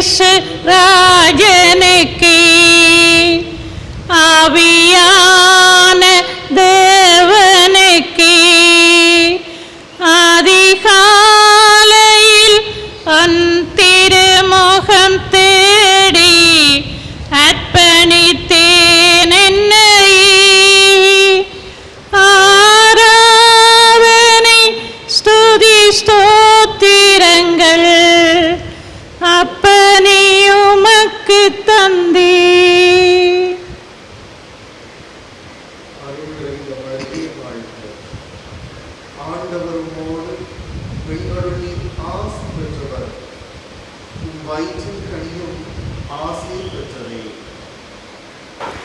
இயேசு ராஜனுக்கு ஆவியான தேவனுக்கு அதிகாலையில் அன் திருமுகம் தேடி அர்ப்பணித்தேன் என்னை. ஆராதனை ஸ்துதி ஸ்தோத்திரங்கள் அப்பனே உமக்கு தந்தே.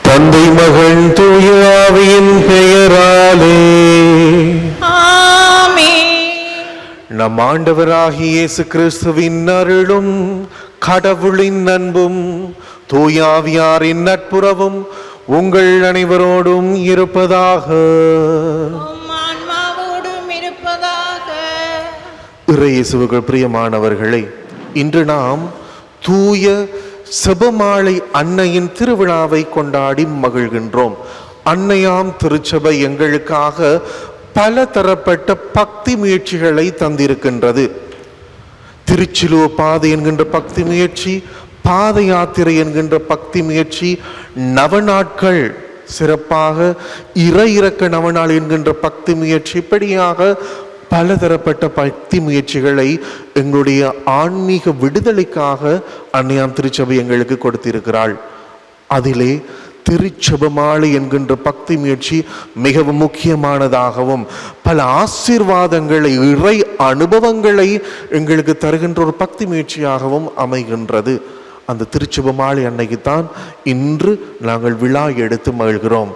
தந்தை மகன் தூய ஆவியின் பெயராலே ஆமென். நம் ஆண்டவராகிய இயேசு கிறிஸ்துவின் அருளும் கடவுளின் அன்பும் தூய ஆவியாரின் நட்புறவும் உங்கள் அனைவரோடும் இருப்பதாக. இறை இயேசுவுக்குள் பிரியமானவர்களே, இன்று நாம் தூய செபமாலை அன்னையின் திருவிழாவை கொண்டாடி மகிழ்கின்றோம். அன்னையாம் திருச்சபை எங்களுக்காக பல தரப்பட்ட பக்தி முயற்சிகளை தந்திருக்கின்றது. திருச்சிலுவ பாதை என்கின்ற பக்தி முயற்சி, பாத யாத்திரை என்கின்ற பக்தி முயற்சி, நவநாட்கள் சிறப்பாக இறை இறக்க நவநாள் என்கின்ற பக்தி முயற்சி, இப்படியாக பலதரப்பட்ட பக்தி முயற்சிகளை எங்களுடைய ஆன்மீக விடுதலைக்காக அன்னையாம் திருச்சபை எங்களுக்கு கொடுத்திருக்கிறாள். அதிலே திருச்செபமாலை என்கின்ற பக்தி முயற்சி மிகவும் முக்கியமானதாகவும் பல ஆசீர்வாதங்களை, இறை அனுபவங்களை எங்களுக்கு தருகின்ற ஒரு பக்தி முயற்சியாகவும் அமைகின்றது. அந்த திருச்செபமாலை அன்னைக்குத்தான் இன்று நாங்கள் விழா எடுத்து மகிழ்கிறோம்.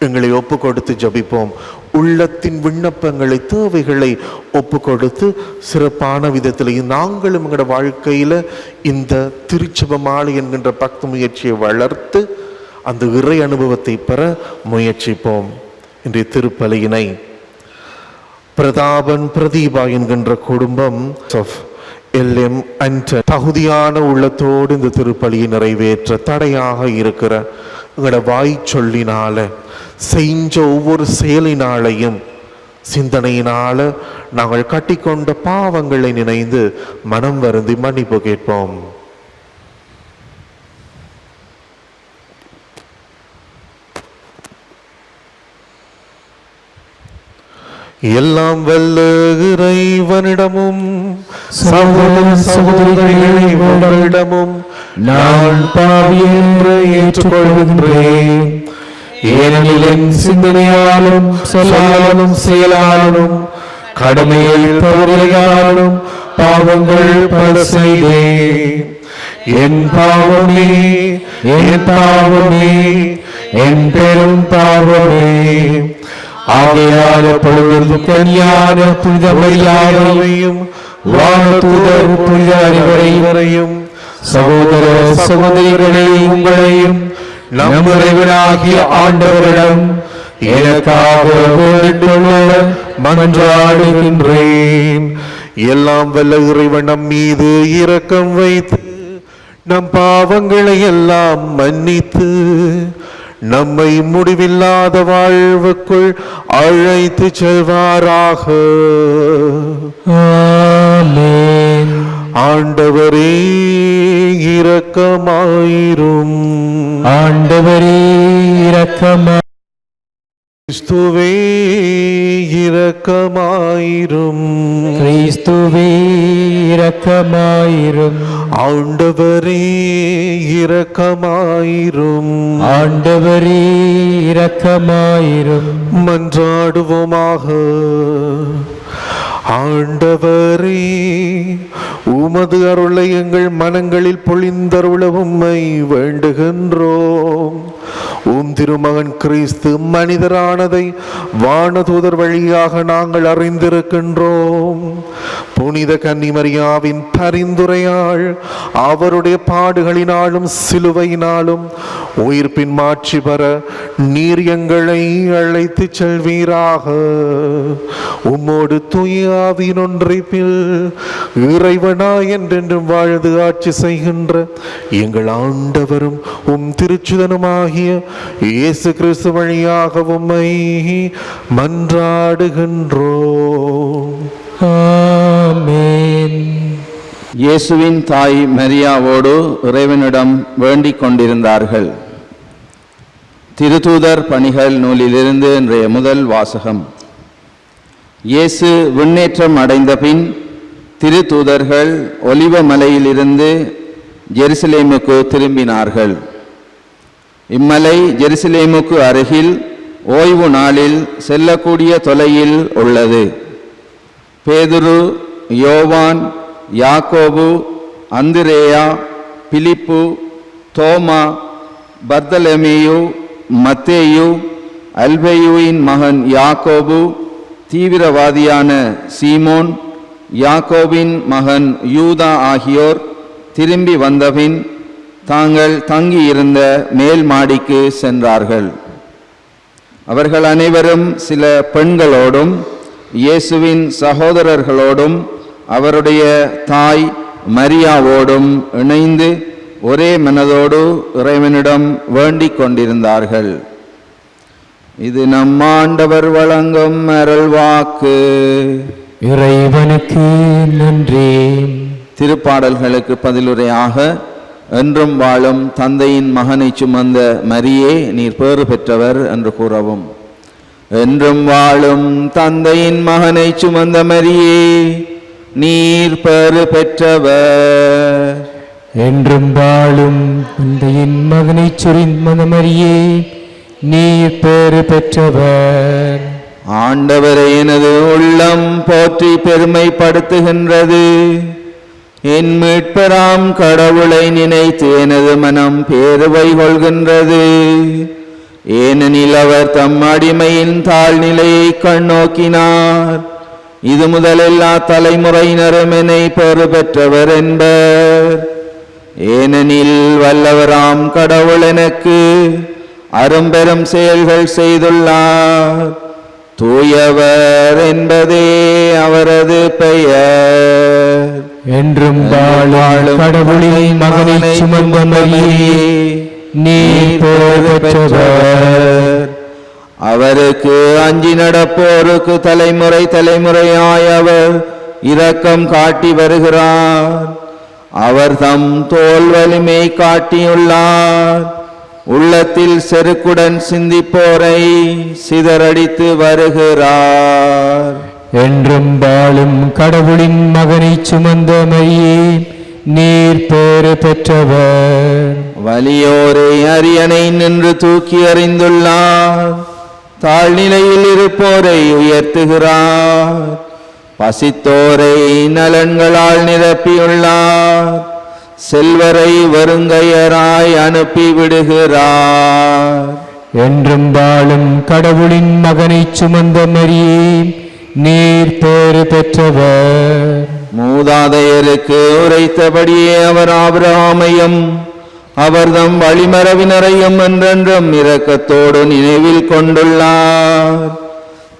எங்களை ஒப்பு கொடுத்து ஜபிப்போம். உள்ளத்தின் விண்ணப்பங்களை, தேவைகளை ஒப்பு கொடுத்து சிறப்பான விதத்திலையும் நாங்களும் எங்களோட வாழ்க்கையில் இந்த திருச்செபமாலை என்கின்ற பக்தி முயற்சியை வளர்த்து அந்த இறை அனுபவத்தை பெற முயற்சிப்போம். இன்றைய திருப்பலியினை பிரதாபன் பிரதீபா என்கின்ற குடும்பம் தகுதியான உள்ளத்தோடு இந்த திருப்பலியை நிறைவேற்ற தடையாக இருக்கிற எங்களோட வாய் சொல்லினால, செஞ்ச ஒவ்வொரு செயலினாலையும் சிந்தனையினால நாங்கள் கட்டிக்கொண்ட பாவங்களை நினைந்து மனம் வருந்தி மன்னிப்பு கேட்போம். எல்லாம் வல்ல இறைவனிடமும் சகோதர சகோதரிகளிடமும் நான் பாவி என்று ஏற்றுக்கொள்கின்றேன். ஏனெனில் என் சிந்தனையாலும் சொல்லாலும் செயலாலும் கடமையில் தவறியாலும் பாவங்கள் பல செய்தேன். என் பாவமே, என் பாவமே, என் பெரும் பாவமே. ஆகையால் எப்பொழுதும் கன்னியான புனித மரியாதையும் வானதூதர் புனித அனைவரையும் சகோதர சகோதரிகளை உங்களையும் நம் இறைவனாகிய ஆண்டவரிடம் எனக்காக மன்றாடுகின்றேன். எல்லாம் வல்ல இறைவன் நம் மீது இரக்கம் வைத்து நம் பாவங்களை எல்லாம் மன்னித்து நம்மை முடிவில்லாத வாழ்வுக்குள் அழைத்து செல்வாராக. ஆமென். ஆண்டவரே இரக்கமாயிரும். ஆண்டவரே இரக்கமாயிரும். கிறிஸ்துவே இரக்கமாயிரும். கிறிஸ்துவே இரக்கமாயிரும். ஆண்டவரே இரக்கமாயிரும். ஆண்டவரே இரக்கமாயிரும். மன்றாடுவோமாக. ஆண்டவரே உமது அருளை எங்கள் மனங்களில் பொழிந்தருள உம்மை வேண்டுகின்றோம். திருமகன் கிறிஸ்து மனிதரானதை வானதூதர் வழியாக நாங்கள் அறிந்திருக்கின்றோம். புனித கன்னிமரியாவின் பரிந்துரையால் அவருடைய பாடுகளினாலும் சிலுவையினாலும் உயிர்ப்பின் மாட்சி பெற நீர் எங்களை அழைத்து செல்வீராக. உம்மோடு தூய ஆவியின் ஒன்றைப்பில் இறைவனாய் என்றென்றும் வாழ்ந்து ஆட்சி செய்கின்ற எங்கள் ஆண்டவரும் உம் திருச்சுதனுமாகிய இயேசு கிறிஸ்து வழியாக உம்மை மன்றாடுகின்றோம். ஆமென். இயேசுவின் தாய் மரியாவோடு இறைவனிடம் வேண்டிக் கொண்டிருந்தார்கள். திருத்தூதர் பணிகள் நூலிலிருந்து இன்றைய முதல் வாசகம். இயேசு விண்ணேற்றம் அடைந்த பின் திருத்தூதர்கள் ஒலிவ மலையிலிருந்து ஜெருசலேமுக்கு திரும்பினார்கள். இம்மலை ஜெருசலேமுக்கு அருகில் ஓய்வு நாளில் செல்லக்கூடிய தொலையில் உள்ளது. பேதுரு, யோவான், யாக்கோபு, அந்திரேயா, பிலிப்பு, தோமா, பர்தலமேயு, மத்தேயு, அல்பேயுவின் மகன் யாக்கோபு, தீவிரவாதியான சீமோன், யாக்கோபின் மகன் யூதா ஆகியோர் திரும்பி வந்தபின் தாங்கள் தங்கியிருந்த மேல் மாடிக்கு சென்றார்கள். அவர்கள் அனைவரும் சில பெண்களோடும் இயேசுவின் சகோதரர்களோடும் அவருடைய தாய் மரியாவோடும் இணைந்து ஒரே மனதோடு இறைவனிடம் வேண்டிக் கொண்டிருந்தார்கள். இது நம் ஆண்டவர் வழங்கும் அருள்வாக்கு. இறைவனுக்கு நன்றி. திருப்பாடல்களுக்கு பதிலுரையாக, என்றும் வாழும் தந்தையின் மகனை சுமந்த மரியே நீர் பேறு பெற்றவர் என்று கூறவும். என்றும் வாழும் தந்தையின் மகனை சுமந்த மரியே நீர் பேறு பெற்றவர். என்றும் வாழும் தந்தையின் மகனை சுமந்த மரியே நீர் பேறு பெற்றவர். ஆண்டவரை எனது உள்ளம் போற்றி பெருமைப்படுத்துகின்றது. என் மீட்பராம் கடவுளை நினைத்து எனது மனம் பேருவை கொள்கின்றது. ஏனெனில் அவர் தம் அடிமையின் தாழ்நிலையை கண்ணோக்கினார். இது முதல் எல்லா தலைமுறையினரும் என்னை பெறு பெற்றவர் என்பர். ஏனெனில் வல்லவராம் கடவுள் எனக்கு அரும்பெரும் செயல்கள் செய்துள்ளார். தூயவர் என்பதே அவரது பெயர். என்றும் வாழும் கடவுளின் மகனை சுமந்த மரியே நீர் பேறு பெற்றவர். அவருக்கு அஞ்சி நடப்போருக்கு தலைமுறை தலைமுறையாய் அவர் இரக்கம் காட்டி வருகிறார். அவர் தம் தோல் வலிமை காட்டியுள்ளார். உள்ளத்தில் செருக்குடன் சிந்திப்போரை சிதறடித்து வருகிறார். என்றும் வாழும் கடவுளின் மகனை சுமந்த மரியே நீர் பேறு பெற்றவர். வலியோரை அரியணை நின்று தூக்கி எறிந்துள்ளார். தாழ்நிலையில் இருப்போரை உயர்த்துகிறார். பசித்தோரை நலன்களால் நிரப்பியுள்ளார். செல்வரை வருங்கையராய் அனுப்பி விடுகிறார். என்றும் வாழும் கடவுளின் மகனை சுமந்த மரியே நீர் பேறு பெற்றவர். மூதாதையருக்கு உரைத்தபடியே அவர் ஆபிரகாமையும் அவர்தம் வழிமரபினரையும் என்றென்றும் இரக்கத்தோடு நினைவில் கொண்டுள்ளார்.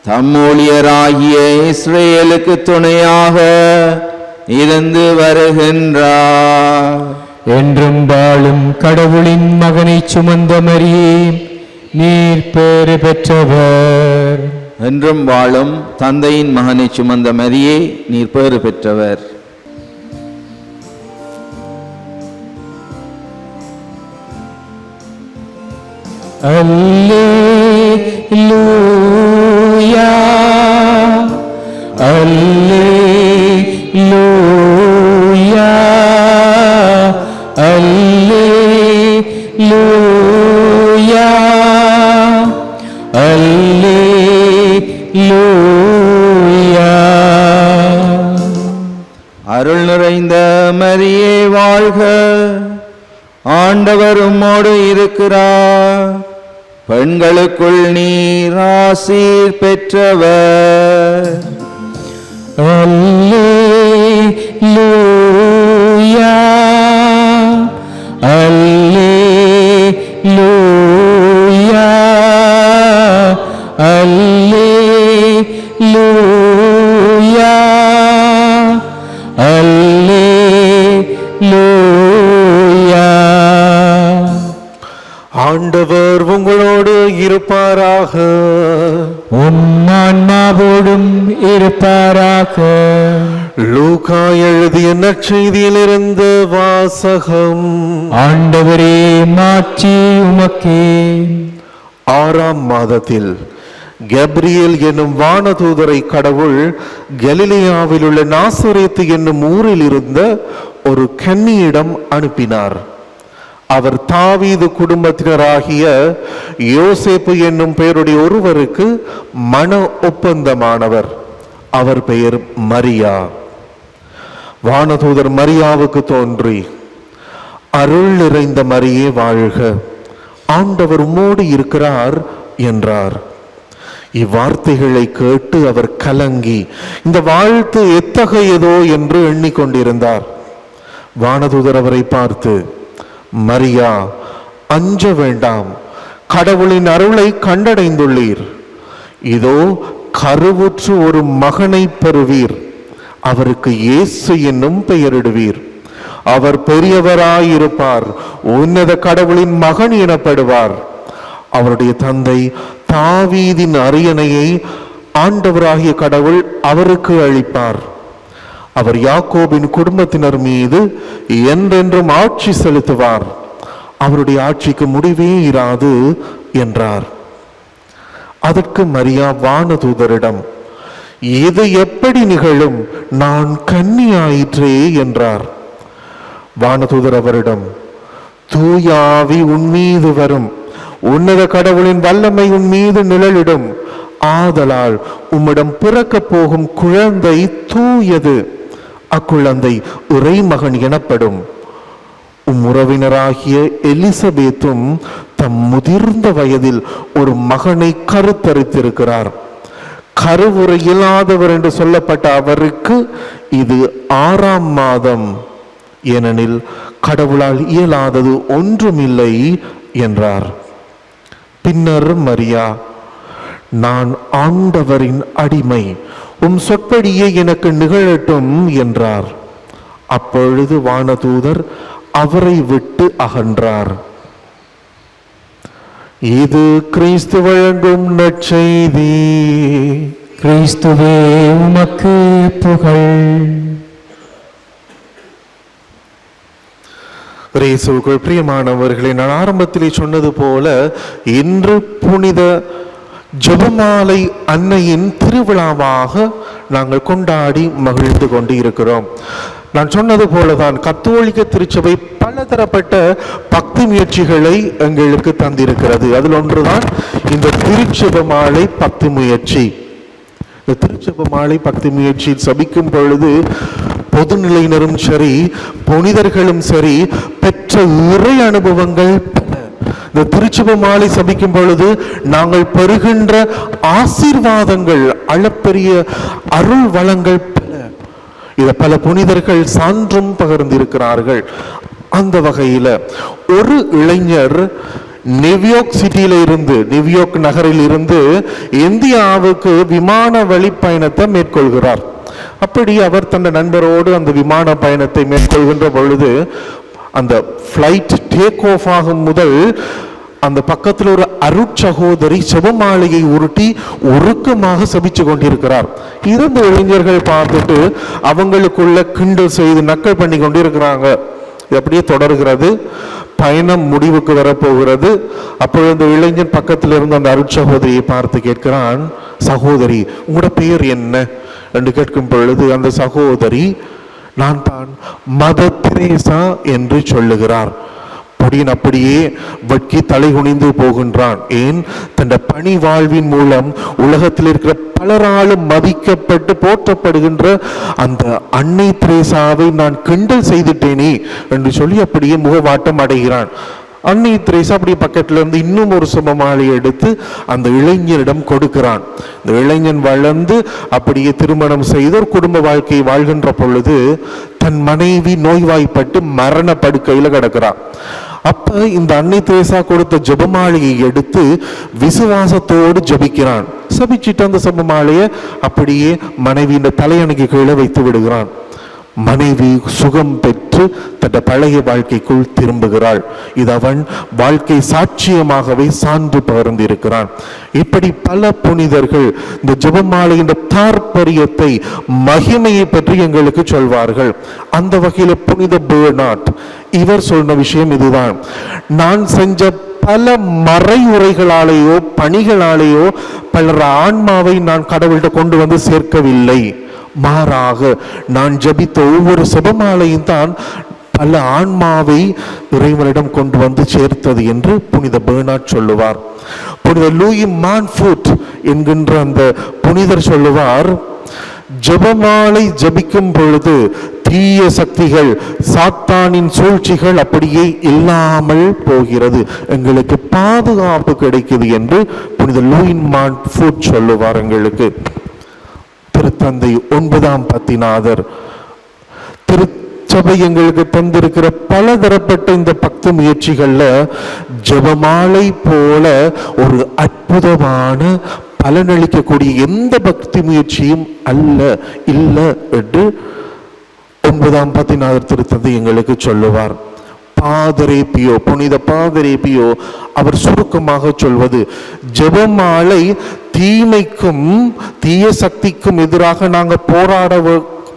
தம் ஊழியராகிய இஸ்ரேலுக்கு துணையாக இருந்து வருகின்றார். என்றும் வாழும் கடவுளின் மகனை சுமந்த மரியே நீர் பேறு பெற்றவர். என்றும் வாழும் தந்தையின் மகனை சுமந்த மரியே நீர் பேறு பெற்றவர். அல்லேலூயா அல்லேலூயா அல்லேலூயா அல்லேலூயா. அருள் நிறைந்த மரியே வாழ்க. ஆண்டவர் உம்மோடு இருக்கிறார். பெண்களுக்குள் நீர் ஆசீர் பெற்றவர். அல்லேலூயா அல்லேலூயா அல்லேலூயா அல்லேலூயா. ஆண்டவர் உங்களோடு இருப்பாராக. உம் ஆன்மாவோடும் இருப்பாராக. லூக்கா எழுதிய நற்செய்தியிலிருந்து வாசகம். ஆண்டவரே, மாட்சி உமக்கே. 6ஆம் மாதத்தில் கெப்ரியேல் என்னும் வானதூதரை கடவுள் கலிலேயாவில் உள்ள நாசரேத்து என்னும் ஊரில் இருந்த ஒரு கன்னியிடம் அனுப்பினார். அவர் தாவீது குடும்பத்தினராகிய யோசேப்பு என்னும் பெயருடைய ஒருவருக்கு மன ஒப்பந்தமானவர். அவர் பெயர் மரியா. வானதூதர் மரியாவுக்கு தோன்றி, அருள் நிறைந்த மரியே வாழ்க, ஆண்டவர் உம்மோடு இருக்கிறார் என்றார். இவ்வார்த்தைகளை கேட்டு அவர் கலங்கி இந்த வாழ்த்து எத்தகையதோ என்று எண்ணிக்கொண்டிருந்தார். வானதூதர் அவரை பார்த்து, மரியா, அஞ்ச வேண்டாம், கடவுளின் அருளை கண்டடைந்துள்ளீர். இதோ கருவுற்று ஒரு மகனை பெறுவீர், அவருக்கு இயேசு என்னும் பெயரிடுவீர். அவர் பெரியவராயிருப்பார், உன்னத கடவுளின் மகன் எனப்படுவார். அவருடைய தந்தை தாவீதின் அரியணையை ஆண்டவராகிய கடவுள் அவருக்கு அளிப்பார். அவர் யாக்கோபின் குடும்பத்தினர் மீது என்றென்றும் ஆட்சி செலுத்துவார். அவருடைய ஆட்சிக்கு முடிவே இராது என்றார். அதற்கு மரியா வானதூதரிடம், இது எப்படி நிகழும், நான் கன்னியாயிற்றே என்றார். வானதூதர் அவரிடம், தூய ஆவி உன்மீது வரும், உன்னத கடவுளின் வல்லமை உன் மீது நிழலிடும். ஆதலால் உம்மிடம் பிறக்க போகும் குழந்தை தூயது, அக்குழந்தை இறைமகன் எனப்படும். உம் உறவினராகிய எலிசபேத்தும் தம் முதிர்ந்த வயதில் ஒரு மகனை கருத்தரித்திருக்கிறார். கருவுரை இல்லாதவர் என்று சொல்லப்பட்ட அவருக்கு இது 6ஆம் மாதம், ஏனெனில் கடவுளால் இயலாதது ஒன்றுமில்லை என்றார். பின்னர் மரியா, நான் ஆண்டவரின் அடிமை, உம் சொற்படியே எனக்கு நிகழட்டும் என்றார். அப்பொழுது வானதூதர் அவரை விட்டு அகன்றார். இது கிறிஸ்து வழங்கும் நற்செய்தி. கிறிஸ்துவே, உமக்கு புகழ். இயேசுவுக்குள் பிரியமானவர்களே, நான் ஆரம்பத்திலே சொன்னது போல இன்று புனித ஜெபமாலை அன்னையின் திருவிழாவாக நாங்கள் கொண்டாடி மகிழ்ந்து கொண்டு இருக்கிறோம். நான் சொன்னது போலதான் கத்தோலிக்க திருச்சபை பலதரப்பட்ட பக்தி முயற்சிகளை எங்களுக்கு தந்திருக்கிறது. அதில் ஒன்றுதான் இந்த திருச்செபமாலை பக்தி முயற்சி. இந்த திருச்செபமாலை பக்தி முயற்சியில் சபிக்கும் பொழுது பொதுநிலையினரும் சரி, புனிதர்களும் சரி, பெற்ற இறை அனுபவங்கள் பல. இந்த திருச்செபமாலை சபிக்கும் பொழுது நாங்கள் பெறுகின்ற ஆசீர்வாதங்கள், அளப்பெரிய அருள் வளங்கள் பல. இதை பல புனிதர்கள் சான்றும் பகிர்ந்திருக்கிறார்கள். அந்த வகையில ஒரு இளைஞர் நியூயார்க் சிட்டியில இருந்து, நியூயார்க் நகரில் இருந்து இந்தியாவுக்கு விமான வழி பயணத்தை மேற்கொள்கிறார். அப்படி அவர் தன் நண்பரோடு அந்த விமான பயணத்தை மேற்கொள்கின்ற பொழுது அந்த ஃப்ளைட் டேக் ஆஃப் ஆகும் முதல் அந்த பக்கத்தில் ஒரு அருட்சகோதரி செபமாலையை உருட்டி உருக்கமாக சபிச்சு கொண்டிருக்கிறார். 2 இளைஞர்கள் பார்த்துட்டு அவங்களுக்குள்ள கிண்டல் செய்து நக்கல் பண்ணி கொண்டிருக்கிறாங்க. இது அப்படியே தொடர்கிறது. பயணம் முடிவுக்கு வரப்போகிறது. அப்பொழுது அந்த இளைஞன் பக்கத்தில் இருந்து அந்த அருட்சகோதரியை பார்த்து கேட்கிறான், சகோதரி, உங்களோட பெயர் என்ன என்று கேட்கும் பொழுது அந்த சகோதரி, நான் தான் மதர் தெரேசா என்று சொல்லுகிறார். பொடியன் அப்படியே வட்கி தலை குனிந்து போகின்றான். ஏன்? தன் பணி வாழ்வின் மூலம் உலகத்தில் இருக்கிற பலராலும் மதிக்கப்பட்டு போற்றப்படுகின்ற அந்த அன்னை தெரேசாவை நான் கிண்டல் செய்துட்டேனே என்று சொல்லி அப்படியே முகவாட்டம் அடைகிறான். அன்னை தெரேசா அப்படி பக்கத்துல இருந்து இன்னும் ஒரு ஜெபமாலையை எடுத்து அந்த இளைஞரிடம் கொடுக்கிறான். இந்த இளைஞன் வளர்ந்து அப்படியே திருமணம் செய்து ஒரு குடும்ப வாழ்க்கையை வாழ்கின்ற பொழுது தன் மனைவி நோய்வாய்ப்பட்டு மரண படுக்கையில கிடக்கிறான். அப்ப இந்த அன்னை தெரேசா கொடுத்த ஜெபமாலையை எடுத்து விசுவாசத்தோடு ஜபிக்கிறான். சபிச்சுட்டு அந்த ஜெபமாலையை அப்படியே மனைவியின் தலையணைக்கு கீழே வைத்து விடுகிறான். மனைவி சுகம் பெற்று தன் பழைய வாழ்க்கைக்குள் திரும்புகிறாள். இது அவன் வாழ்க்கை சாட்சியமாகவே சான்று பகிர்ந்திருக்கிறான். இப்படி பல புனிதர்கள் இந்த ஜெபமாலையின் தாற்பரியத்தை மகிமையை பற்றி எங்களுக்கு சொல்வார்கள். அந்த வகையில புனித பெர்னார்ட் இவர் சொன்ன விஷயம் இதுதான். நான் செஞ்ச பல மறையுறைகளாலேயோ பணிகளாலேயோ பலர் ஆன்மாவை நான் கடவுள்கிட்ட கொண்டு வந்து சேர்க்கவில்லை. மாறாக நான் ஜபித்த ஒவ்வொரு ஜெபமாலையும் தான் பல ஆன்மாவை இறைவனிடம் கொண்டு வந்து சேர்த்தது என்று புனித பெர்னார்ட் சொல்லுவார். புனித லூயி மான்ஃபோர்ட் என்கின்ற அந்த புனிதர் சொல்லுவார், ஜெபமாலை ஜபிக்கும் பொழுது தீய சக்திகள் சாத்தானின் சூழ்ச்சிகள் அப்படியே இல்லாமல் போகிறது, எங்களுக்கு பாதுகாப்பு கிடைக்குது என்று புனித லூயி மான்ஃபோர்ட் சொல்லுவார். எங்களுக்கு திருத்தந்தை 9ஆம் பத்திநாதர் திருச்சபை எங்களுக்கு தந்திருக்கிற பலதரப்பட்ட இந்த பக்தி முயற்சிகள்ல ஜெபமாலை போல ஒரு அற்புதமான பலனளிக்கக்கூடிய எந்த பக்தி முயற்சியும் இல்ல என்று 9ஆம் பத்திநாதர் திருத்தந்தை எங்களுக்கு சொல்லுவார். பாதரே பியோ, புனித பாதரே பியோ அவர் சுருக்கமாக சொல்வது, ஜெபமாலை தீமைக்கும் தீய சக்திக்கும் எதிராக நாங்க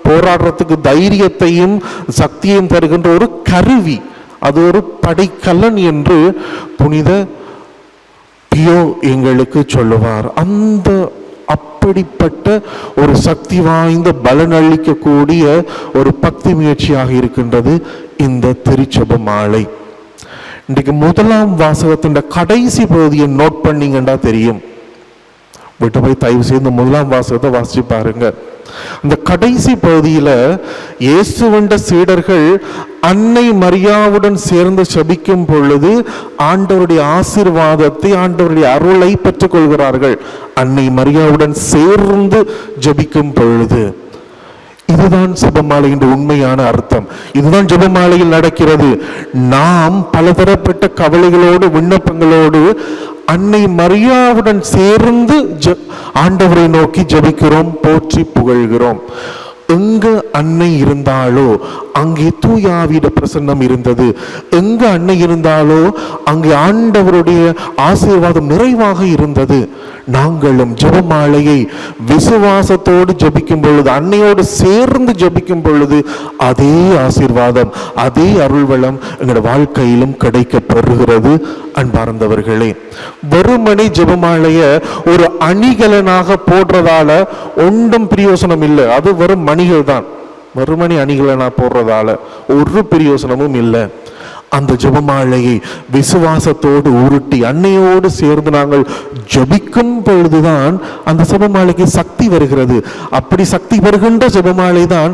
போராடுறதுக்கு தைரியத்தையும் சக்தியையும் தருகின்ற ஒரு கருவி, அது ஒரு படைக்கலன் என்று புனித பியோ எங்களுக்கு சொல்லுவார். அந்த அப்படிப்பட்ட ஒரு சக்தி வாய்ந்த பலனளிக்கக்கூடிய ஒரு பக்தி முயற்சியாக இருக்கின்றது இந்த திருச்செபமாலை. இன்றைக்கு 1ஆம் வாசகத்தின் கடைசி பகுதியை நோட் பண்ணீங்கன்னா தெரியும். விட்டு போய் தயவு செய்து 1ஆம் வாசகத்தை வாசிச்சு பாருங்க. அந்த கடைசி பகுதியில இயேசுவின் சீடர்கள் அன்னை மரியாவுடன் சேர்ந்து ஜெபிக்கும் பொழுது ஆண்டவருடைய ஆசீர்வாதத்தை, ஆண்டவருடைய அருளை பெற்றுக் கொள்கிறார்கள். அன்னை மரியாவுடன் சேர்ந்து ஜெபிக்கும் பொழுது இதுதான் ஜெபமாலையின் உண்மையான அர்த்தம். இதுதான் ஜெபமாலையில் நடக்கிறது. நாம் பலதரப்பட்ட கவலைகளோடு விண்ணப்பங்களோடு அன்னை மரியாவுடன் சேர்ந்து ஆண்டவரை நோக்கி ஜெபிக்கிறோம், போற்றி புகழ்கிறோம். எங்க அன்னை இருந்தாலோ அங்கே தூயாவிட பிரசன்னம் இருந்தது. எங்க அன்னை இருந்தாலோ அங்கே ஆண்டவருடைய ஆசீர்வாதம் நிறைவாக இருந்தது. நாங்களும் ஜெபமாலையை விசுவாசத்தோடு ஜபிக்கும் பொழுது, அன்னையோடு சேர்ந்து ஜபிக்கும் பொழுது அதே ஆசீர்வாதம், அதே அருள்வளம் எங்களோட வாழ்க்கையிலும் கிடைக்க பெறுகிறது. அன்பார்ந்தவர்களே, வெறுமனை ஜெபமாலைய ஒரு அணிகலனாக போடுறதால ஒன்றும் பிரயோசனம் இல்லை. அது வெறும் மணிகள் தான். வெறுமணி அணிகலனா போடுறதால ஒரு பிரயோசனமும் இல்லை. அந்த ஜெபமாலையை விசுவாசத்தோடு உருட்டி அன்னையோடு சேர்ந்து நாங்கள் ஜபிக்கும் பொழுதுதான் அந்த ஜெபமாலைக்கு சக்தி வருகிறது. அப்படி சக்தி வருகின்ற ஜெபமாலை தான்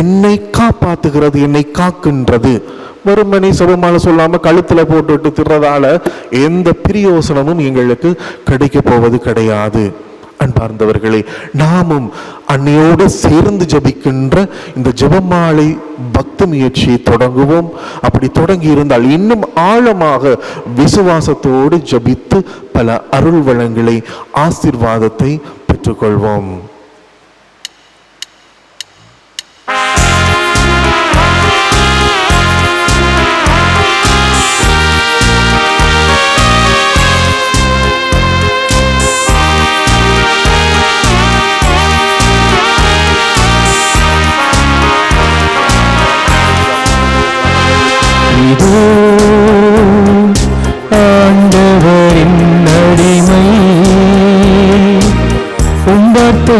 என்னை காப்பாத்துகிறது, என்னை காக்கின்றது. வெறுமனே ஜெபமாலை சொல்லாம கழுத்துல போட்டுட்டு திறதால எந்த பிரயோசனமும் எங்களுக்கு கிடைக்க போவது கிடையாது. அன்பார்ந்தவர்களே, நாமும் அன்னையோடு சேர்ந்து ஜபிக்கின்ற இந்த ஜெபமாலை பக்தி முயற்சியை தொடங்குவோம். அப்படி தொடங்கி இருந்தால் இன்னும் ஆழமாக விசுவாசத்தோடு ஜபித்து பல அருள் வளங்களை, ஆசீர்வாதத்தை பெற்றுக்கொள்வோம். இதோ ஆண்டவரின் அடிமை, உம் வார்த்தை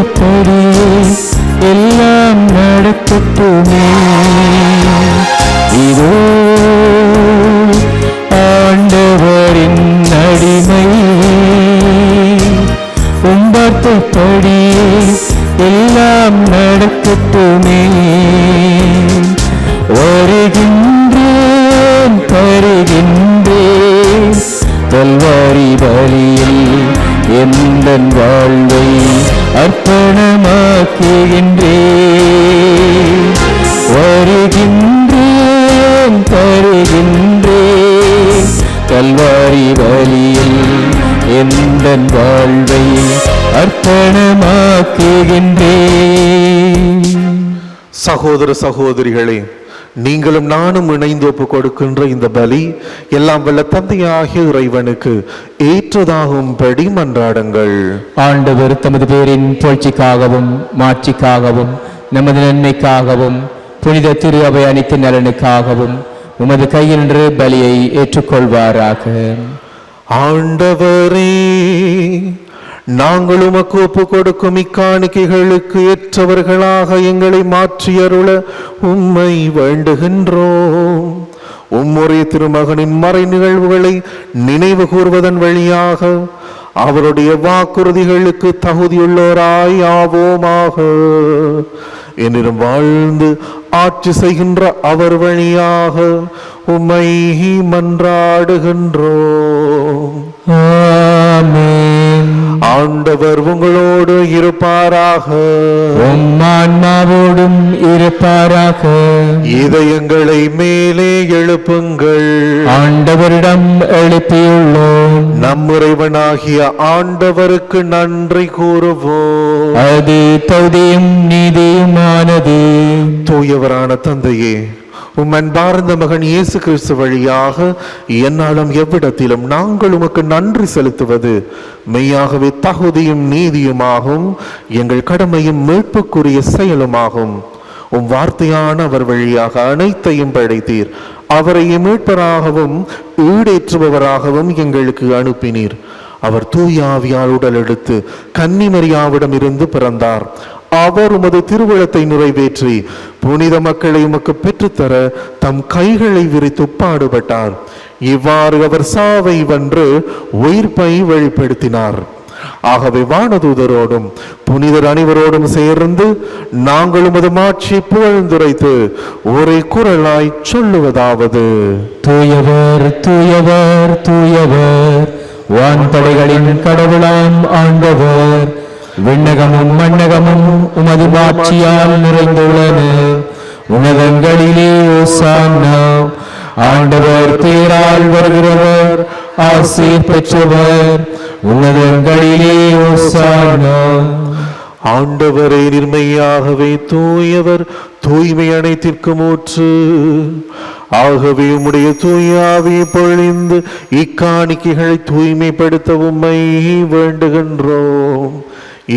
கல்வாரி வழியில் எந்தன் வாழ்வை அர்ப்பணமாக்குகின்றேன். சகோதர சகோதரிகளே, நீங்களும் நானும் இணைந்து ஒப்பு கொடுக்கின்ற இந்த பலி எல்லாம் வல்ல தந்தையாகிய இறைவனுக்கு ஏற்றதாகும்படி மன்றாடுங்கள். ஆண்டவர் தமது பேரின் புகழ்ச்சிக்காகவும் மாட்சிக்காகவும் நமது நன்மைக்காகவும் புனித திரு அவை அனைத்து நலனுக்காகவும் உமது கையின்று பலியை ஏற்றுக்கொள்வாராக. ஆண்டவரே, நாங்கள் உமக்கு ஒப்பு கொடுக்கும் இக்காணிக்கைகளுக்கு ஏற்றவர்களாக எங்களை மாற்றியருள உம்மை வேண்டுகின்றோம். உம்முடைய திருமகனின் மறை நிகழ்வுகளை நினைவு கூர்வதன் வழியாக அவருடைய வாக்குறுதிகளுக்கு தகுதியுள்ளோராய் ஆவோமாக. என்னிடம் வாழ்ந்து ஆட்சி செய்கின்ற அவர் வழியாக உம்மை மன்றாடுகின்றோம். ஆமென். ஆண்டவர் உங்களோடு இருப்பாராக. உம் ஆன்மாவோடும் இருப்பாராக. இதயங்களை மேலே எழுப்புங்கள். ஆண்டவரிடம் எழுப்பியுள்ளோம். நம் இறைவனாகிய ஆண்டவருக்கு நன்றி கூறுவோம். அது தகுதியும் நீதியுமானது. தூயவரான தந்தையே, உம் அன்பார்ந்த மகன் இயேசு கிறிஸ்து வழியாக என்னாலும் எவ்விடத்திலும் நாங்கள் உமக்கு நன்றி செலுத்துவது மெய்யாகவே தகுதியும் நீதியுமாகும், எங்கள் கடமையும் மீட்புக்குரிய செயலுமாகும். உம் வார்த்தையான அவர் வழியாக அனைத்தையும் படைத்தீர். அவரை மீட்பராகவும் ஈடேற்றுபவராகவும் எங்களுக்கு அனுப்பினீர். அவர் தூய ஆவியால் உடல் எடுத்து கன்னிமரியாவிடம் இருந்து பிறந்தார். அவர் உமது திருவுளத்தை நிறைவேற்றி புனித மக்களை உமக்கு பெற்றுத்தர தம் கைகளை விரித்து பாடுபட்டார். இவ்வாறு அவர் சாவை வென்று உயிர்ப்பை வெளிப்படுத்தினார். ஆகவே வானதூதரோடும் புனிதர் அனைவரோடும் சேர்ந்து நாங்கள் உமது மாட்சி புகழ்ந்துரைத்து ஒரே குரலாய் சொல்லுவதாவது: தூயவர் தூயவர் தூயவர், வான்படைகளின் கடவுளாம் ஆண்டவர். விண்ணகமும் மண்ணகமும் உமது மாட்சியால் நிறைந்துள்ளன. உன்னதங்களிலே ஓசானா. ஆண்டவர் பேரால் வருகிறவர் ஆசீர் பெற்றவர். உன்னதங்களிலே ஓசானா. ஆண்டவரே, நிர்மையாகவே தூயவர், தூய்மை அனைத்திற்கும் ஊற்று. ஆகவே உம்முடைய தூய ஆவியை பொழிந்து இக்காணிக்கைகளை தூய்மைப்படுத்த உம்மை வேண்டுகின்றோம்.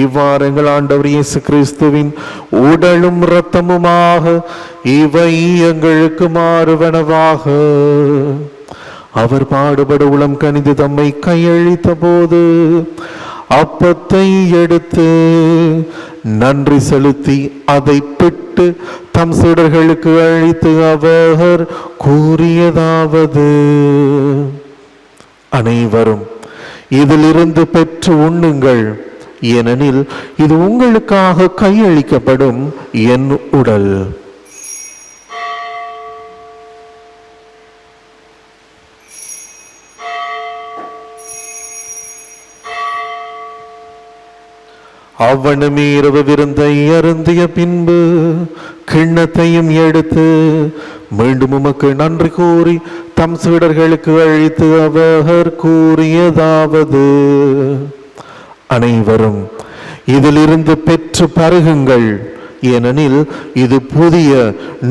இவ்வாறு எங்கள் ஆண்டவர் இயேசு கிறிஸ்துவின் உடலும் இரத்தமுமாக இவை எங்களுக்கு மாறுவனவாக. அவர் பாடுபட உளம் கனிந்து தம்மை கையளித்த போது அப்பத்தை எடுத்து நன்றி செலுத்தி அதை பிட்டு தம் சீடர்களுக்கு அளித்து அவர் கூறியதாவது: அனைவரும் இதிலிருந்து பெற்று உண்ணுங்கள், ஏனெனில் இது உங்களுக்காக கையளிக்கப்படும் என் உடல். அவ்வனமே இரவு விருந்தை அருந்திய பின்பு கிண்ணத்தையும் எடுத்து மீண்டும் உமக்கு நன்றி கூறி தம் சீடர்களுக்கு அளித்து அவர் கூறியதாவது: அனைவரும் இதிலிருந்து பெற்று பருகுங்கள், ஏனெனில் இது புதிய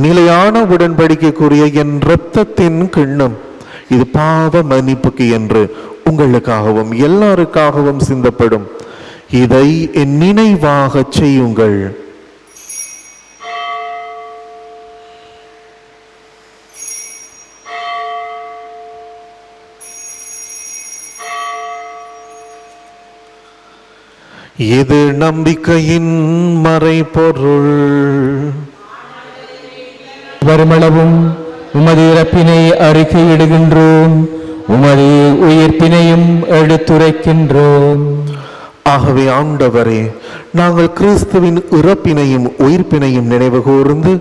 நிலையான உடன்படிக்கைக்குரிய என் இரத்தத்தின் கிண்ணம். இது பாவ மன்னிப்புக்கு என்று உங்களுக்காகவும் எல்லாருக்காகவும் சிந்தப்படும். இதை என் நினைவாக செய்யுங்கள். இது நம்பிக்கையின் மறைபொருள். வருமளவும் உமது இறப்பினை அறிக்கையிடுகின்றோம், உமது உயிர்ப்பினையும் எடுத்துரைக்கின்றோம். ஆகவே ஆண்டவரே, நாங்கள் கிறிஸ்துவின் இறப்பினையும் உயிர்ப்பினையும் நினைவு கூர்ந்து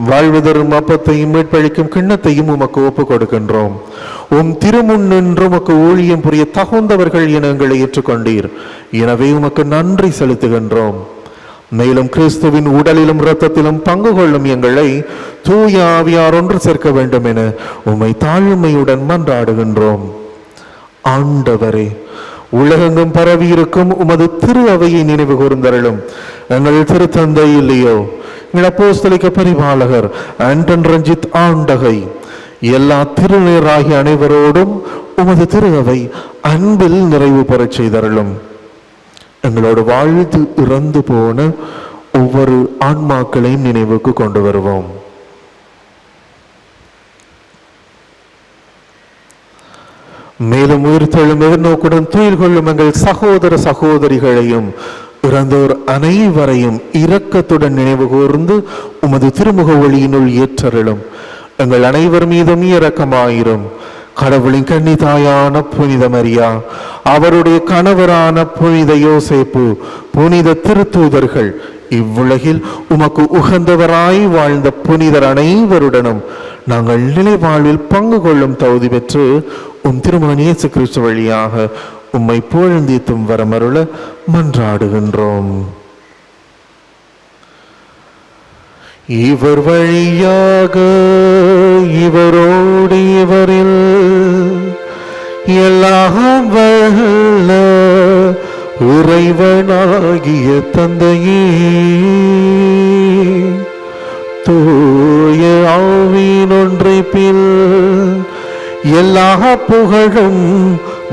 வாழ்வு தரும் அப்பத்தையும் மீட்பளிக்கும் கிண்ணத்தையும் உமக்கு ஒப்புக் கொடுக்கின்றோம். உம் திருமுன் நின்று உமக்கு ஊழியம் புரிய தகுந்தவர்கள் என எங்களை ஏற்றுக்கொண்டீர். எனவே உமக்கு நன்றி செலுத்துகின்றோம். மேலும் கிறிஸ்துவின் உடலிலும் இரத்தத்திலும் பங்கு கொள்ளும் எங்களை தூய ஆவியார் ஒன்று சேர்க்க வேண்டும் என உம்மை தாழ்மையுடன் மன்றாடுகின்றோம். ஆண்டவரே, உலகெங்கும் பரவி இருக்கும் உமது திரு அவையை நினைவு கூர்ந்தருளும். எங்கள் திருத்தந்தை இல்லையோ, எங்கள் அப்போஸ்தலிக்க பரிபாலகர் ஆண்டன் ரஞ்சித் ஆண்டகை, எல்லா திருநீராகிய அனைவரோடும் உமது திரு அவை அன்பில் நிறைவு பெறச் செய்தருளும். எங்களோடு வாழ்ந்து இறந்து போன ஒவ்வொரு ஆன்மாக்களையும் நினைவுக்கு கொண்டு வருவோம். மேலும் உயிர்த்தெழும் எதிர்நோக்குடன் துயில் கொள்ளும் எங்கள் சகோதர சகோதரிகளையும் இறந்தோர் அனைவரையும் இரக்கத்துடன் நினைவு கூர்ந்து உமது திருமுக ஒளியினுள் ஏற்றருளும். எங்கள் அனைவர் மீதும் இரக்கமாயிரும். கடவுளின் கன்னிதாயான புனித மரியா, அவருடைய கணவரான புனித யோசேப்பு, புனித திருத்தூதர்கள், இவ்வுலகில் உமக்கு உகந்தவராய் வாழ்ந்த புனிதர் அனைவருடனும் நாங்கள் நிலை வாழ்வில் பங்கு கொள்ளும் தகுதி பெற்று உம் திருமகன் இயேசு கிறிஸ்து வழியாக உம்மை புகழ்ந்தீத்தும் வரமருள மன்றாடுகின்றோம். இவர் வழியாக இவரோடு இவரில் எல்லாம் வல்ல இறைவனாகிய தந்தையே, தூய ஆவியின் ஒன்றைப்பில் எல்லா புகழும்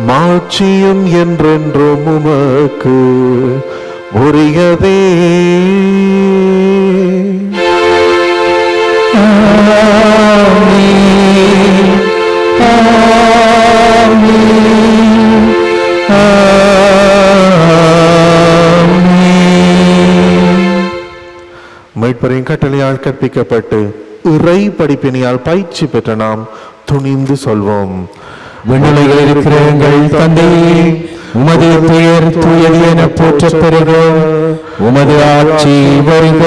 மாட்சியும் என்றென்றும் உமக்கு உரியதே. மீட்பரின் கட்டளையால் கற்பிக்கப்பட்டு இறை படிப்பினையால் பயிற்சி பெற்ற நாம் துணிந்து சொல்வோம். விண்ணுலகில் இருக்கிற எங்கள் தந்தையே, உமது பெயர் தூயது என போற்றப் பெறுக. உமது ஆட்சி வருக.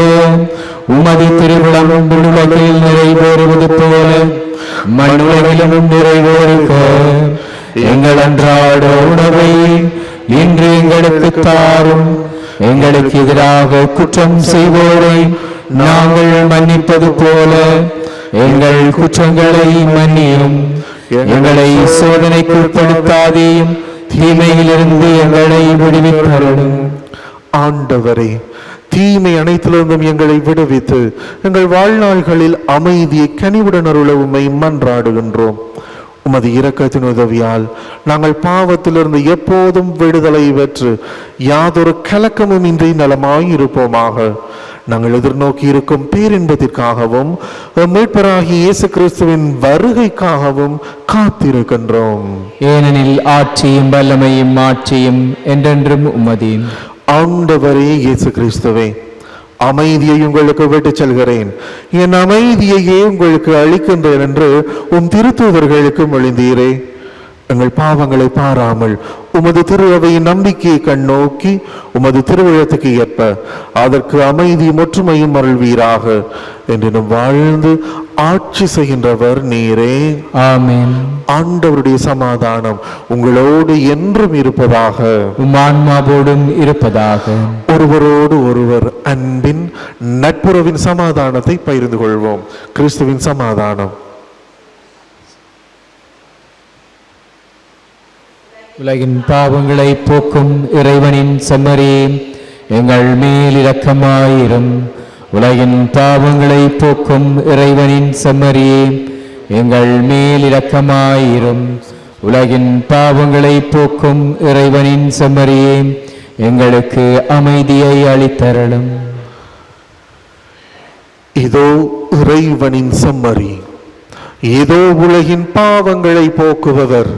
உமது திருவிழம் விண்ணுலகில் நிறைவேறுவது போல மண்ணுலகிலும் நிறைவேறுக. எங்கள் அன்றாட உணவை இன்று எங்களுக்கு தாரும். எங்களுக்கு எதிராக குற்றம் செய்வோரை நாங்கள் மன்னிப்பது போல எங்கள் குற்றங்களை மன்னியும். எங்களை சோதனைக்கு உட்படுத்தாதேயும், தீமையிலிருந்து எங்களை விடுவித்தருளும். ஆண்டவரே, தீமை அனைத்திலிருந்தும் எங்களை விடுவித்து எங்கள் வாழ்நாள்களில் அமைதியை கனிவுடன் அருள உம்மை மன்றாடுகின்றோம். உமது இரக்கத்தின் உதவியால் நாங்கள் பாவத்திலிருந்து எப்போதும் விடுதலை பெற்று யாதொரு கலக்கமும் இன்றி நலமாயிருப்போமாக. நாங்கள் எதிர்நோக்கி இருக்கும் பேரின்பத்திற்காகவும் மீட்பராகிய இயேசு கிறிஸ்துவின் வருகைக்காகவும் காத்திருக்கின்றோம். ஏனெனில் ஆட்சியும் வல்லமையும் மாட்சியும் என்றென்றும் உமதே. ஆண்டவரே இயேசு கிறிஸ்துவே, அமைதியை உங்களுக்கு விட்டுச் செல்கிறேன், என் அமைதியையே உங்களுக்கு அளிக்கின்றேன் என்று உம் திருத்தூதர்களுக்கு மொழிந்தீரே. எங்கள் பாவங்களை பாராமல் உமது திரு அவையின் நம்பிக்கையை கண்ணோக்கி உமது திருவிழத்துக்கு ஏற்ப அதற்கு அமைதியும் ஒற்றுமையும் அருள்வீராக என்றும் வாழ்ந்து ஆட்சி செய்கின்றவர் நீரே. ஆமென். ஆண்டவருடைய சமாதானம் உங்களோடு என்றும் இருப்பதாக. உம் ஆன்மாவோடும் இருப்பதாக. ஒருவரோடு ஒருவர் அன்பின் நட்புறவின் சமாதானத்தை பகிர்ந்து கொள்வோம். கிறிஸ்துவின் சமாதானம். உலகின் பாவங்களை போக்கும் இறைவனின் செம்மறியே, எங்கள் மேல் இரக்கமாயிரும். உலகின் பாவங்களை போக்கும் இறைவனின் செம்மறியே, எங்கள் மேல் இரக்கமாயிரும். உலகின் பாவங்களை போக்கும் இறைவனின் செம்மறியே, எங்களுக்கு அமைதியை அளித்தருளும். இதோ இறைவனின் செம்மறி, இதோ உலகின் பாவங்களை போக்குபவர்.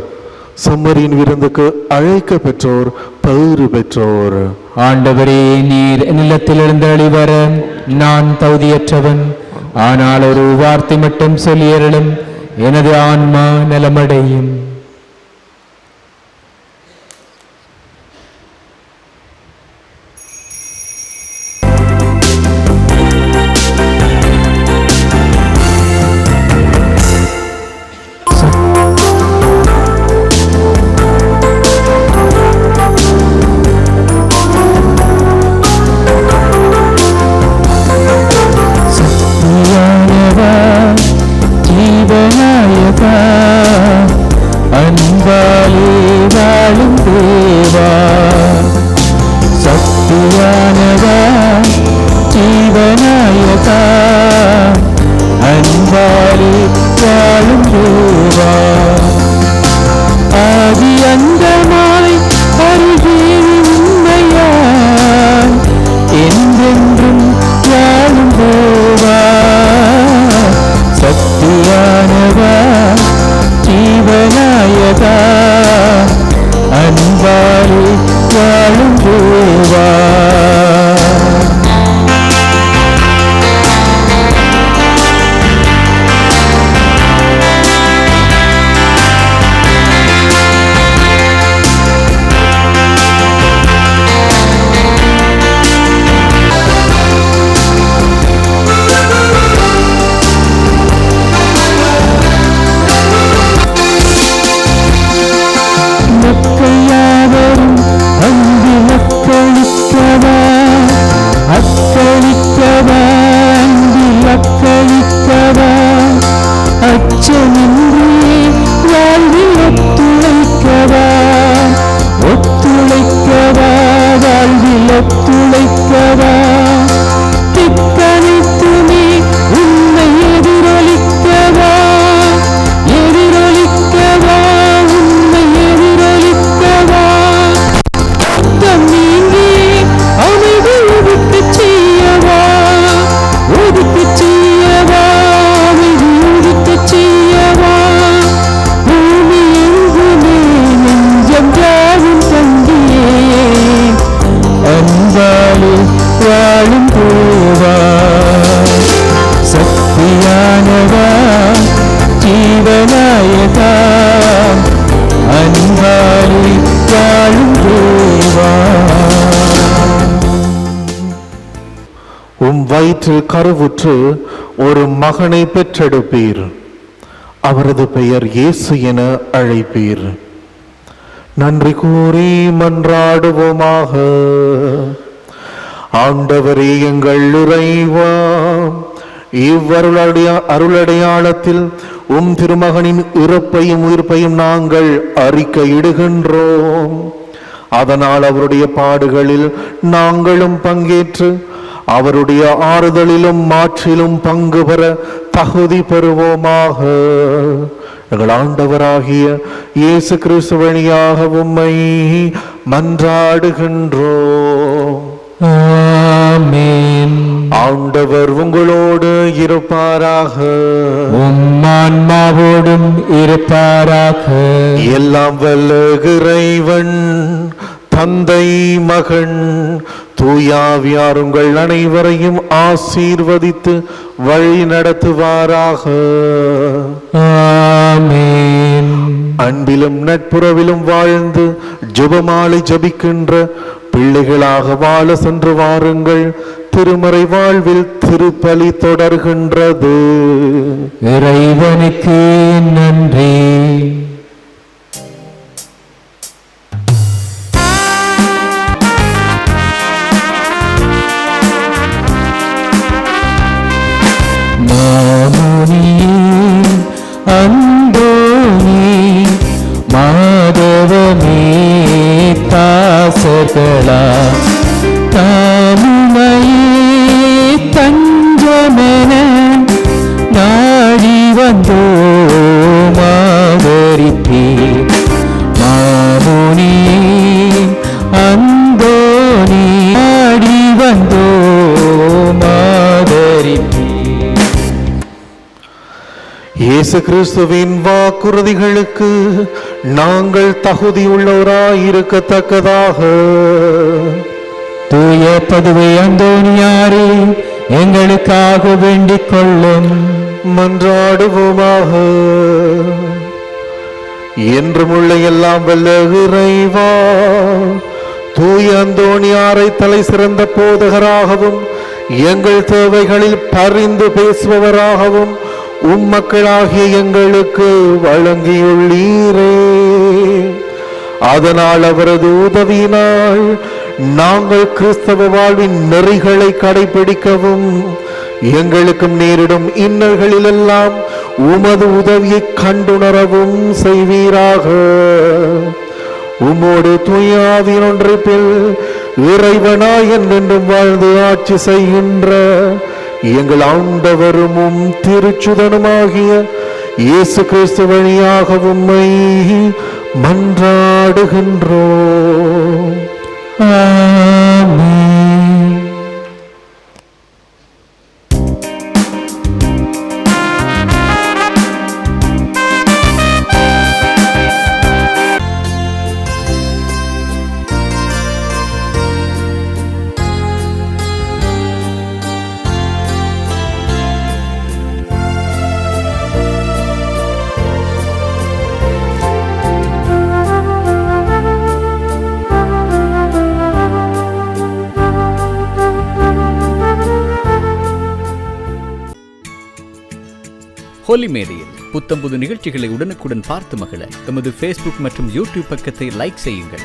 செம்மறியின் விருந்துக்கு அழைக்க பெற்றோர் பயிறு பெற்றோர். ஆண்டவரே, நீர் நிலத்திலிருந்து அழிவர நான் தகுதியற்றவன். ஆனால் ஒரு வார்த்தை மட்டும் சொல்லியருளும், எனது ஆன்மா நலமடையும். அன்பாலே வாழும் தேவா, சக்தியானவா, ஜீவநாயகா, அன்பாலே வாழும் தேவா, ஆதி அந்தமாய் அருகே உண்மையாய் என்றென்றும் வாழும் தேவா, சக்தியானவா, ஜீவநாயகா, அன்பாலே வாழும் தேவா. மக்களையாவரும் அங்கு மக்களிக்கவா, அக்களிக்கவா, அங்கு அக்களிக்கவா, அச்சமின்றி வாழ்வில் ஒத்துழைக்கவா, ஒத்துழைக்கவா, வாழ்வில் ஒத்துழைக்கவா, திக்கணித்துமே உன்னை எதிரொலிக்கவா, எதிரொலிக்கவா, உன்னை எதிரொலிக்கவா, அர்த்தம் நீங்கி அமைதி ஒதுக்கச் செய்யவா, ஒதுக்கச் செய்யவா, அமைதி ஒதுக்கச் செய்யவா, பூமி எங்குமே நெஞ்சம் யாவும் தங்கியே அன்பாலே வாழும் தேவா, சக்தியானவா, ஜீவநாயகா, அன்பாலே வாழும் தேவா. உம் வயிற்றில் கருவுற்று ஒரு மகனை பெற்றெடுப்பீர், அவரது பெயர் இயேசு என அழைப்பீர். நன்றி கூறி மன்றாடுவோமாக. ஆண்டவரே எங்கள் இறைவா, அருளடையாளத்தில் உம் திருமகனின் இறப்பையும் உயிர்ப்பையும் நாங்கள் அறிக்கையிடுகின்றோம். அதனால் அவருடைய பாடுகளில் நாங்களும் பங்கேற்று அவருடைய ஆறுதலிலும் மாற்றிலும் பங்கு பெற தகுதி பெறுவோமாக. எங்கள் ஆண்டவராகிய இயேசு கிறிஸ்து வழியாக உம்மை மன்றாடுகின்றோம். ஆமென். ஆண்டவர் உங்களோடு இருப்பாராக. உம் ஆன்மாவோடும் இருப்பாராக. எல்லாம் வல்ல இறைவன் தந்தை, மகன், தூயாவியார் உங்கள் அனைவரையும் ஆசீர்வதித்து வழி நடத்துவாராக. ஆமென். அன்பிலும் நட்புறவிலும் வாழ்ந்து ஜெபமாலை ஜபிக்கின்ற பிள்ளைகளாக வாழ சென்று வாருங்கள். திருமறை வாழ்வில் திருப்பலி தொடர்கின்றது. இறைவனுக்கு நன்றி. அந்தோனி மாதவமே தாசர்களா தாமுமையே தஞ்சமென நாடி வந்தோ மாவரிப்பே மாமுனியே அந்தோனி நாடி வந்தோ மாவரிப்பே. இயேசு கிறிஸ்துவின் வாக்குறுதிகளுக்கு நாங்கள் தகுதியுள்ளவராயிருக்கத்தக்கதாக தூய பதுவை அந்தோனியாரே எங்களுக்காக வேண்டிக் கொள்ளும். மன்றாடுவோமாக. என்றும் உள்ள எல்லாம் வல்ல இறைவா, தூய அந்தோனியாரை தலை சிறந்த போதகராகவும் எங்கள் தேவைகளில் பரிந்து பேசுபவராகவும் உம்மக்களாகிய எங்களுக்கு வழங்கியுள்ளீரே. அதனால் அவரது உதவியினால் நாங்கள் கிறிஸ்தவ வாழ்வின் நெறிகளை கடைபிடிக்கவும் எங்களுக்கும் நேரிடும் இன்னல்களிலெல்லாம் உமது உதவியை கண்டுணரவும் செய்வீராக. உம்மோடு தூயாவின் ஒன்றிப்பில் இறைவனாய் என்றென்றும் வாழ்ந்து ஆட்சி செய்கின்ற எங்கள் ஆண்டவரும் உம் திருச்சுதனுமாகிய இயேசு கிறிஸ்து வழியாக உம்மை மன்றாடுகின்றோம். ஆமென். ஹோலி மேடையில் புத்தம்புது நிகழ்ச்சிகளை உடனுக்குடன் பார்த்து மகிழ எமது ஃபேஸ்புக் மற்றும் யூடியூப் பக்கத்தை லைக் செய்யுங்கள்.